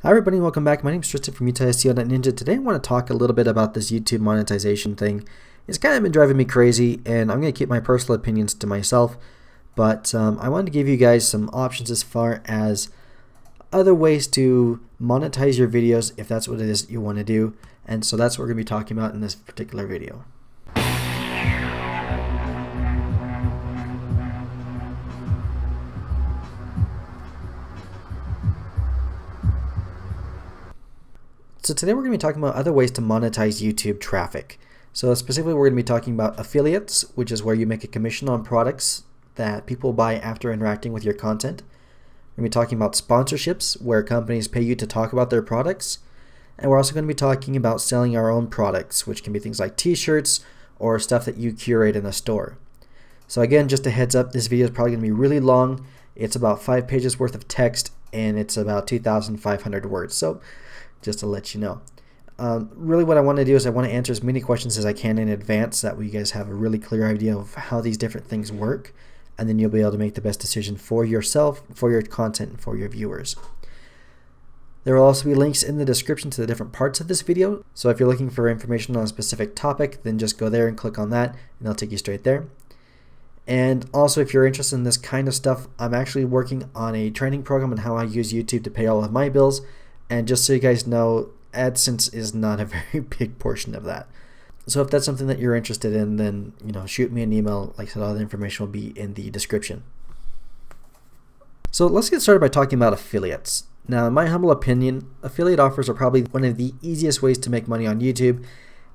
Hi everybody, welcome back. My name is Triston from YouTubepartisover. Today I want to talk a little bit about this YouTube monetization thing. It's kind of been driving me crazy, and I'm going to keep my personal opinions to myself, but I wanted to give you guys some options as far as other ways to monetize your videos if that's what it is you want to do, and so that's what we're going to be talking about in this particular video. So today we're going to be talking about other ways to monetize YouTube traffic. So specifically we're going to be talking about affiliates, which is where you make a commission on products that people buy after interacting with your content. We're going to be talking about sponsorships, where companies pay you to talk about their products. And we're also going to be talking about selling our own products, which can be things like t-shirts or stuff that you curate in a store. So again, just a heads up, this video is probably going to be really long. It's about 5 pages worth of text and it's about 2,500 words. So just to let you know. Really what I want to do is I want to answer as many questions as I can in advance so that way you guys have a really clear idea of how these different things work, and then you'll be able to make the best decision for yourself, for your content, and for your viewers. There will also be links in the description to the different parts of this video, so if you're looking for information on a specific topic, then just go there and click on that and it'll take you straight there. And also, if you're interested in this kind of stuff, I'm actually working on a training program on how I use YouTube to pay all of my bills. And just so you guys know, AdSense is not a very big portion of that. So if that's something that you're interested in, then shoot me an email. Like I said, all the information will be in the description. So let's get started by talking about affiliates. Now, in my humble opinion, affiliate offers are probably one of the easiest ways to make money on YouTube.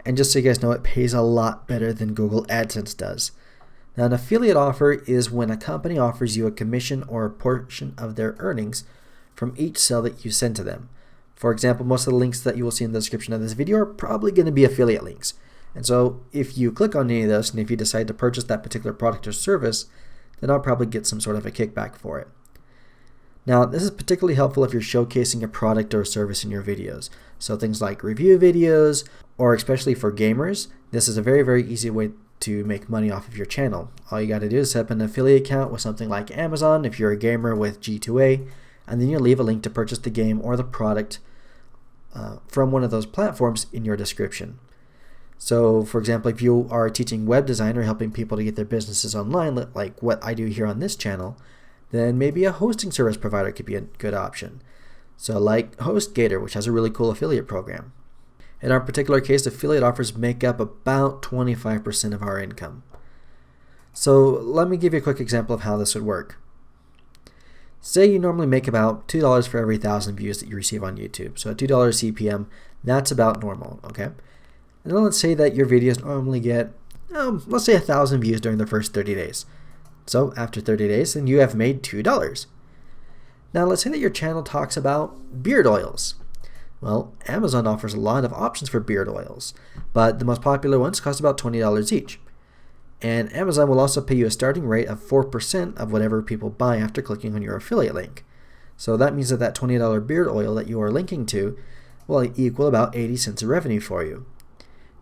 And just so you guys know, it pays a lot better than Google AdSense does. Now, an affiliate offer is when a company offers you a commission or a portion of their earnings from each sale that you send to them. For example, most of the links that you will see in the description of this video are probably going to be affiliate links. And so if you click on any of those and if you decide to purchase that particular product or service, then I'll probably get some sort of a kickback for it. Now, this is particularly helpful if you're showcasing a product or a service in your videos. So things like review videos, or especially for gamers, this is a very, very easy way to make money off of your channel. All you got to do is set up an affiliate account with something like Amazon if you're a gamer with G2A, and then you leave a link to purchase the game or the product from one of those platforms in your description. So for example, if you are teaching web design or helping people to get their businesses online, like what I do here on this channel, then maybe a hosting service provider could be a good option. So like HostGator, which has a really cool affiliate program. In our particular case, affiliate offers make up about 25% of our income. So let me give you a quick example of how this would work. Say you normally make about $2 for every 1,000 views that you receive on YouTube. So at $2 CPM, that's about normal, okay? And then let's say that your videos normally get, let's say 1,000 views during the first 30 days. So after 30 days, then you have made $2. Now let's say that your channel talks about beard oils. Well, Amazon offers a lot of options for beard oils, but the most popular ones cost about $20 each. And Amazon will also pay you a starting rate of 4% of whatever people buy after clicking on your affiliate link. So that means that that $20 beard oil that you are linking to will equal about 80 cents of revenue for you.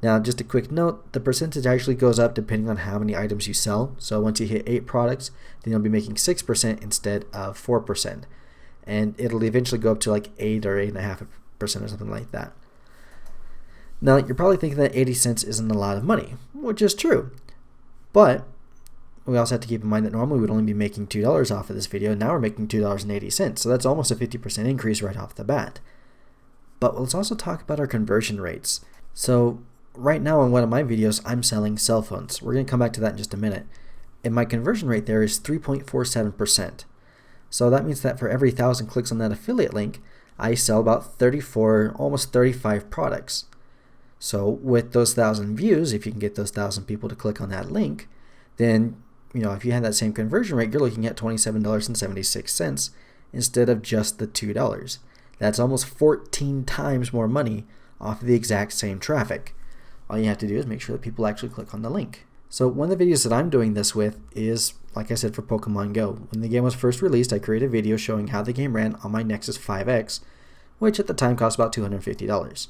Now, just a quick note, the percentage actually goes up depending on how many items you sell. So once you hit 8 products, then you'll be making 6% instead of 4%. And it'll eventually go up to like 8 or 8.5% or something like that. Now, you're probably thinking that 80 cents isn't a lot of money, which is true. But we also have to keep in mind that normally we would only be making $2 off of this video. Now we're making $2.80. So that's almost a 50% increase right off the bat. But let's also talk about our conversion rates. So right now on one of my videos, I'm selling cell phones. We're going to come back to that in just a minute. And my conversion rate there is 3.47%. So that means that for every 1,000 clicks on that affiliate link, I sell about 34, almost 35 products. So with those 1,000 views, if you can get those 1,000 people to click on that link, then if you had that same conversion rate, you're looking at $27.76 instead of just the $2. That's almost 14 times more money off of the exact same traffic. All you have to do is make sure that people actually click on the link. So one of the videos that I'm doing this with is, like I said, for Pokemon Go. When the game was first released, I created a video showing how the game ran on my Nexus 5X, which at the time cost about $250.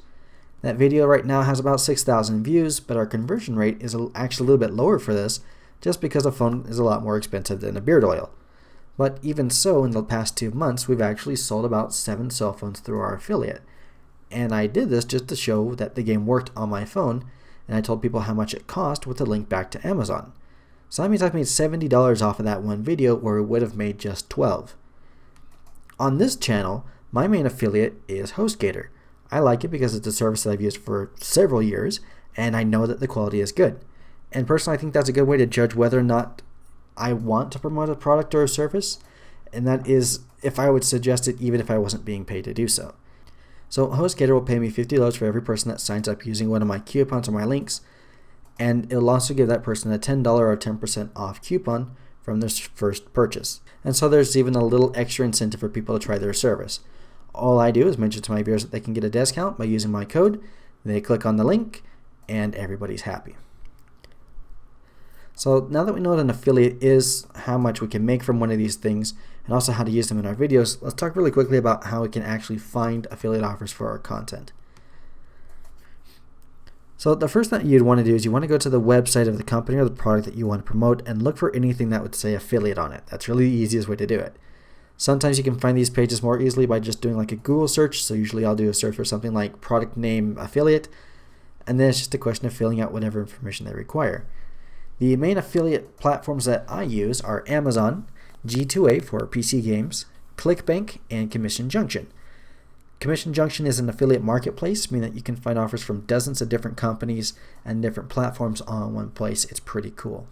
That video right now has about 6,000 views, but our conversion rate is actually a little bit lower for this just because a phone is a lot more expensive than a beard oil. But even so, in the past 2 months, we've actually sold about 7 cell phones through our affiliate. And I did this just to show that the game worked on my phone, and I told people how much it cost with a link back to Amazon. So that means I've made $70 off of that one video where it would have made just 12. On this channel, my main affiliate is HostGator. I like it because it's a service that I've used for several years, and I know that the quality is good. And personally, I think that's a good way to judge whether or not I want to promote a product or a service, and that is if I would suggest it even if I wasn't being paid to do so. So HostGator will pay me $50 for every person that signs up using one of my coupons or my links, and it'll also give that person a $10 or 10% off coupon from their first purchase. And so there's even a little extra incentive for people to try their service. All I do is mention to my viewers that they can get a discount by using my code. They click on the link, and everybody's happy. So now that we know what an affiliate is, how much we can make from one of these things, and also how to use them in our videos, let's talk really quickly about how we can actually find affiliate offers for our content. So the first thing you'd want to do is you want to go to the website of the company or the product that you want to promote and look for anything that would say affiliate on it. That's really the easiest way to do it. Sometimes you can find these pages more easily by just doing like a Google search. So usually I'll do a search for something like product name affiliate, and then it's just a question of filling out whatever information they require. The main affiliate platforms that I use are Amazon, G2A for PC games, ClickBank, and Commission Junction. Commission Junction is an affiliate marketplace, meaning that you can find offers from dozens of different companies and different platforms all in one place. It's pretty cool.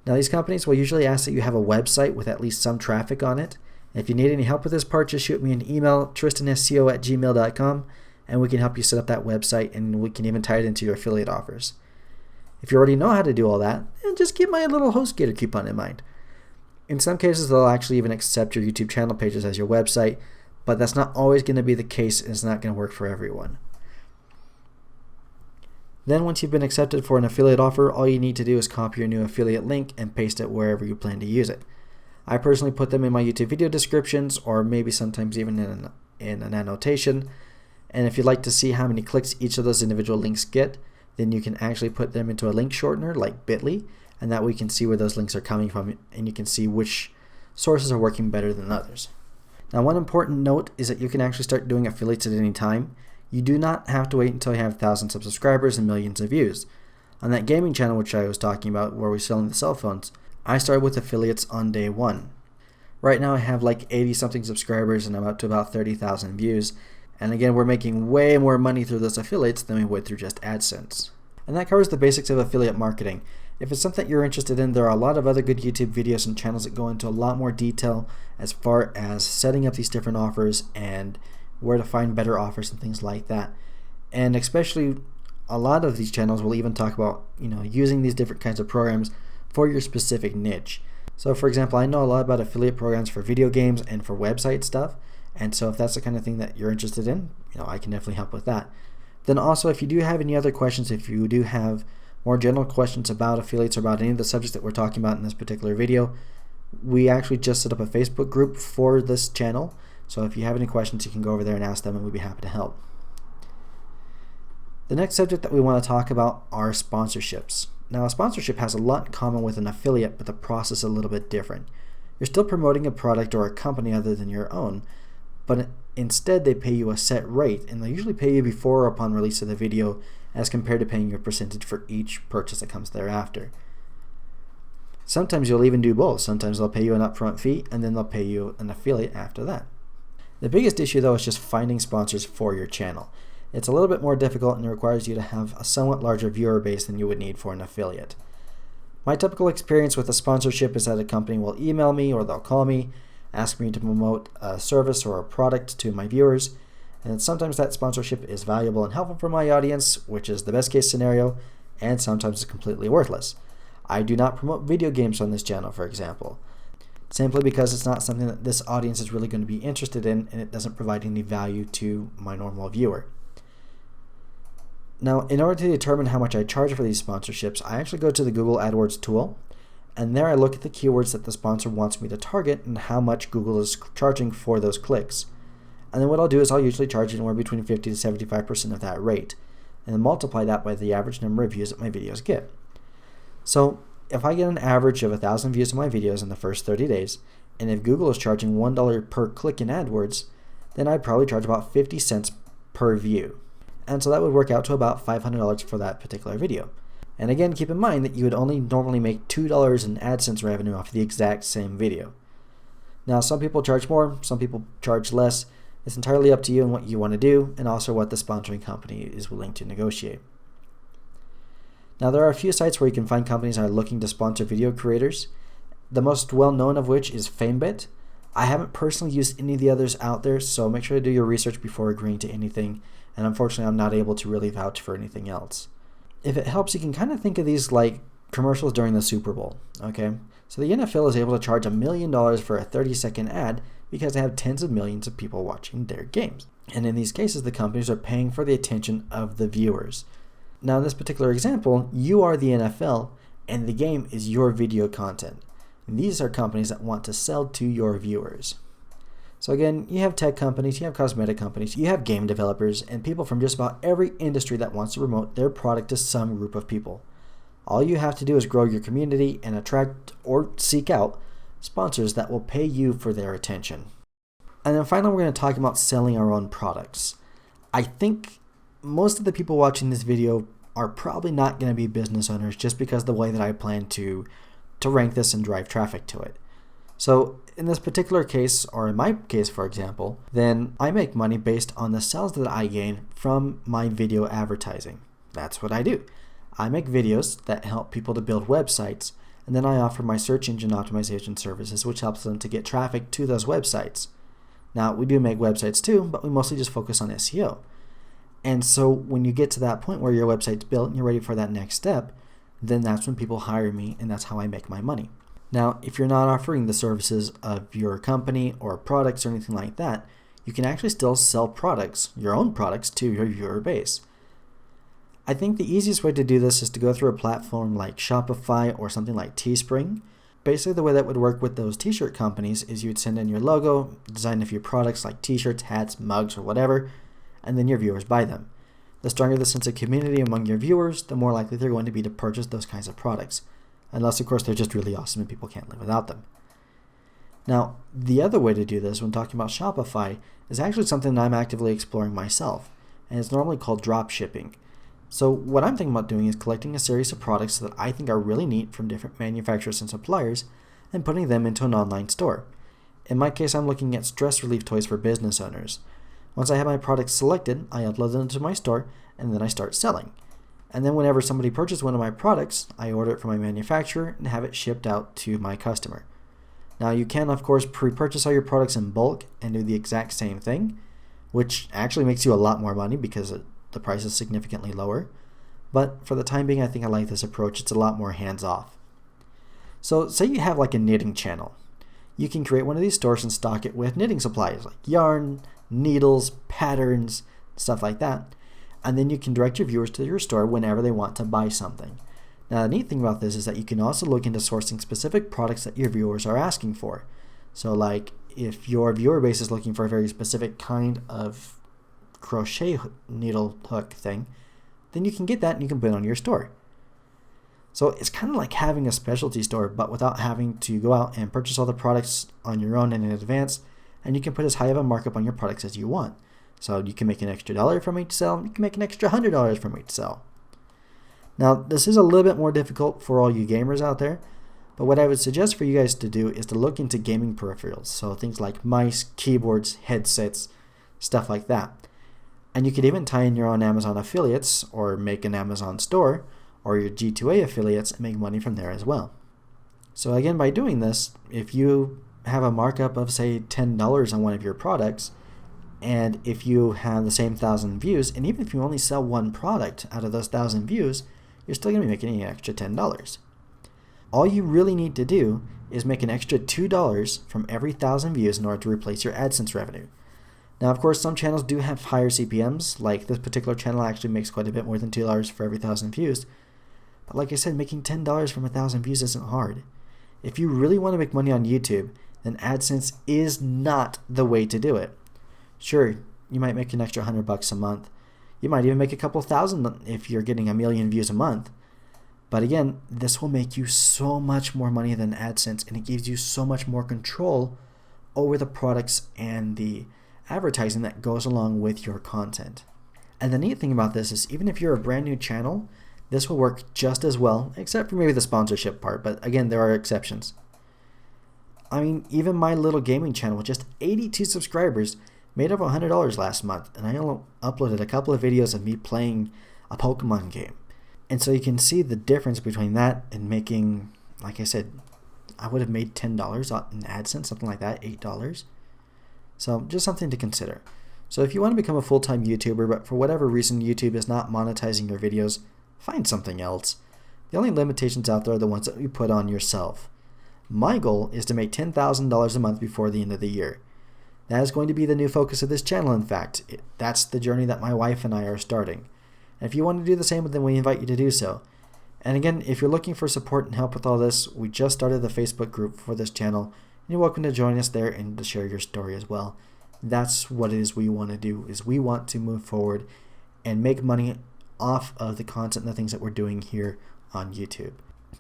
Now these companies will usually ask that you have a website with at least some traffic on it. And if you need any help with this part, just shoot me an email, tristonsco@gmail.com, and we can help you set up that website, and we can even tie it into your affiliate offers. If you already know how to do all that, just keep my little HostGator coupon in mind. In some cases, they'll actually even accept your YouTube channel pages as your website, but that's not always going to be the case, and it's not going to work for everyone. Then once you've been accepted for an affiliate offer, all you need to do is copy your new affiliate link and paste it wherever you plan to use it. I personally put them in my YouTube video descriptions, or maybe sometimes even in an annotation. And if you'd like to see how many clicks each of those individual links get, then you can actually put them into a link shortener like bit.ly, and that way you can see where those links are coming from, and you can see which sources are working better than others. Now, one important note is that you can actually start doing affiliates at any time. You do not have to wait until you have thousands of subscribers and millions of views. On that gaming channel which I was talking about, where we're selling the cell phones, I started with affiliates on day one. Right now I have like 80 something subscribers and I'm up to about 30,000 views. And again, we're making way more money through those affiliates than we would through just AdSense. And that covers the basics of affiliate marketing. If it's something you're interested in, there are a lot of other good YouTube videos and channels that go into a lot more detail as far as setting up these different offers and where to find better offers and things like that. And especially a lot of these channels will even talk about, using these different kinds of programs for your specific niche. So for example, I know a lot about affiliate programs for video games and for website stuff. And so if that's the kind of thing that you're interested in, I can definitely help with that. Then also, if you do have any other questions, if you do have more general questions about affiliates or about any of the subjects that we're talking about in this particular video, we actually just set up a Facebook group for this channel. So if you have any questions, you can go over there and ask them, and we'd be happy to help. The next subject that we want to talk about are sponsorships. Now, a sponsorship has a lot in common with an affiliate, but the process is a little bit different. You're still promoting a product or a company other than your own, but instead they pay you a set rate, and they'll usually pay you before or upon release of the video as compared to paying you a percentage for each purchase that comes thereafter. Sometimes you'll even do both. Sometimes they'll pay you an upfront fee and then they'll pay you an affiliate after that. The biggest issue though is just finding sponsors for your channel. It's a little bit more difficult and it requires you to have a somewhat larger viewer base than you would need for an affiliate. My typical experience with a sponsorship is that a company will email me or they'll call me, ask me to promote a service or a product to my viewers, and sometimes that sponsorship is valuable and helpful for my audience, which is the best case scenario, and sometimes it's completely worthless. I do not promote video games on this channel, for example, simply because it's not something that this audience is really going to be interested in, and it doesn't provide any value to my normal viewer. Now, in order to determine how much I charge for these sponsorships, I actually go to the Google AdWords tool, and there I look at the keywords that the sponsor wants me to target and how much Google is charging for those clicks. And then what I'll do is I'll usually charge anywhere between 50 to 75% of that rate, and then multiply that by the average number of views that my videos get. So if I get an average of 1,000 views of my videos in the first 30 days, and if Google is charging $1 per click in AdWords, then I'd probably charge about 50 cents per view. And so that would work out to about $500 for that particular video. And again, keep in mind that you would only normally make $2 in AdSense revenue off the exact same video. Now, some people charge more, some people charge less. It's entirely up to you and what you want to do, and also what the sponsoring company is willing to negotiate. Now, there are a few sites where you can find companies that are looking to sponsor video creators. The most well-known of which is FameBit. I haven't personally used any of the others out there, so make sure to do your research before agreeing to anything, and unfortunately I'm not able to really vouch for anything else. If it helps, you can kind of think of these like commercials during the Super Bowl, okay? So the NFL is able to charge $1 million for a 30-second ad because they have tens of millions of people watching their games. And in these cases, the companies are paying for the attention of the viewers. Now in this particular example, you are the NFL and the game is your video content. And these are companies that want to sell to your viewers. So again, you have tech companies, you have cosmetic companies, you have game developers, and people from just about every industry that wants to promote their product to some group of people. All you have to do is grow your community and attract or seek out sponsors that will pay you for their attention. And then finally, we're going to talk about selling our own products. I think most of the people watching this video are probably not going to be business owners just because of the way that I plan to rank this and drive traffic to it. So in this particular case, or in my case, for example, then I make money based on the sales that I gain from my video advertising. That's what I do. I make videos that help people to build websites, and then I offer my search engine optimization services, which helps them to get traffic to those websites. Now, we do make websites too, but we mostly just focus on SEO. And so when you get to that point where your website's built and you're ready for that next step, then that's when people hire me, and that's how I make my money. Now, if you're not offering the services of your company or products or anything like that, you can actually still sell products, your own products, to your viewer base. I think the easiest way to do this is to go through a platform like Shopify or something like Teespring. Basically, the way that would work with those t-shirt companies is you'd send in your logo, design a few products like t-shirts, hats, mugs, or whatever, and then your viewers buy them. The stronger the sense of community among your viewers, the more likely they're going to be to purchase those kinds of products. Unless, of course, they're just really awesome and people can't live without them. Now, the other way to do this when talking about Shopify is actually something that I'm actively exploring myself, and it's normally called drop shipping. So what I'm thinking about doing is collecting a series of products that I think are really neat from different manufacturers and suppliers and putting them into an online store. In my case, I'm looking at stress relief toys for business owners. Once I have my products selected, I upload them to my store, and then I start selling. And then whenever somebody purchases one of my products, I order it from my manufacturer and have it shipped out to my customer. Now you can, of course, pre-purchase all your products in bulk and do the exact same thing, which actually makes you a lot more money because the price is significantly lower. But for the time being, I think I like this approach. It's a lot more hands-off. So say you have like a knitting channel. You can create one of these stores and stock it with knitting supplies like yarn, needles, patterns, stuff like that. And then you can direct your viewers to your store whenever they want to buy something. Now, the neat thing about this is that you can also look into sourcing specific products that your viewers are asking for. So like if your viewer base is looking for a very specific kind of crochet needle hook thing, then you can get that and you can put it on your store. So it's kind of like having a specialty store, but without having to go out and purchase all the products on your own and in advance, and you can put as high of a markup on your products as you want. So you can make an extra $1 from each sell, you can make an extra $100 from each sell. Now, this is a little bit more difficult for all you gamers out there, but what I would suggest for you guys to do is to look into gaming peripherals. So things like mice, keyboards, headsets, stuff like that. And you could even tie in your own Amazon affiliates or make an Amazon store or your G2A affiliates and make money from there as well. So again, by doing this, if you have a markup of say $10 on one of your products, and if you have the same 1,000 views, and even if you only sell one product out of those 1,000 views, you're still going to be making an extra $10. All you really need to do is make an extra $2 from every 1,000 views in order to replace your AdSense revenue. Now, of course, some channels do have higher CPMs, like this particular channel actually makes quite a bit more than $2 for every 1,000 views. But like I said, making $10 from 1,000 views isn't hard. If you really want to make money on YouTube, then AdSense is not the way to do it. Sure, you might make an extra $100 a month. You might even make a couple thousand if you're getting 1 million views a month. But again, this will make you so much more money than AdSense, and it gives you so much more control over the products and the advertising that goes along with your content. And the neat thing about this is even if you're a brand new channel, this will work just as well, except for maybe the sponsorship part, but again, there are exceptions. I mean, even my little gaming channel with just 82 subscribers made over $100 last month, and I only uploaded a couple of videos of me playing a Pokemon game. And so you can see the difference between that and making, like I said, I would have made $10 in AdSense, something like that, $8. So just something to consider. So if you want to become a full-time YouTuber, but for whatever reason YouTube is not monetizing your videos, find something else. The only limitations out there are the ones that you put on yourself. My goal is to make $10,000 a month before the end of the year. That is going to be the new focus of this channel, in fact. That's the journey that my wife and I are starting. And if you want to do the same, then we invite you to do so. And again, if you're looking for support and help with all this, we just started the Facebook group for this channel, and you're welcome to join us there and to share your story as well. That's what it is we want to do, is we want to move forward and make money off of the content and the things that we're doing here on YouTube.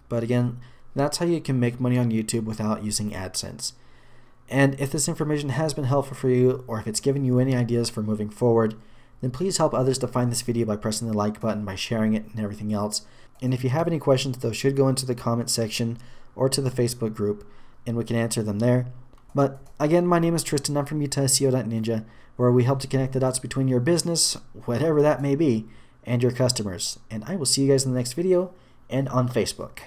But again, that's how you can make money on YouTube without using AdSense. And if this information has been helpful for you, or if it's given you any ideas for moving forward, then please help others to find this video by pressing the like button, by sharing it, and everything else. And if you have any questions, those should go into the comment section or to the Facebook group, and we can answer them there. But again, my name is Triston. I'm from SEO.ninja, where we help to connect the dots between your business, whatever that may be, and your customers. And I will see you guys in the next video and on Facebook.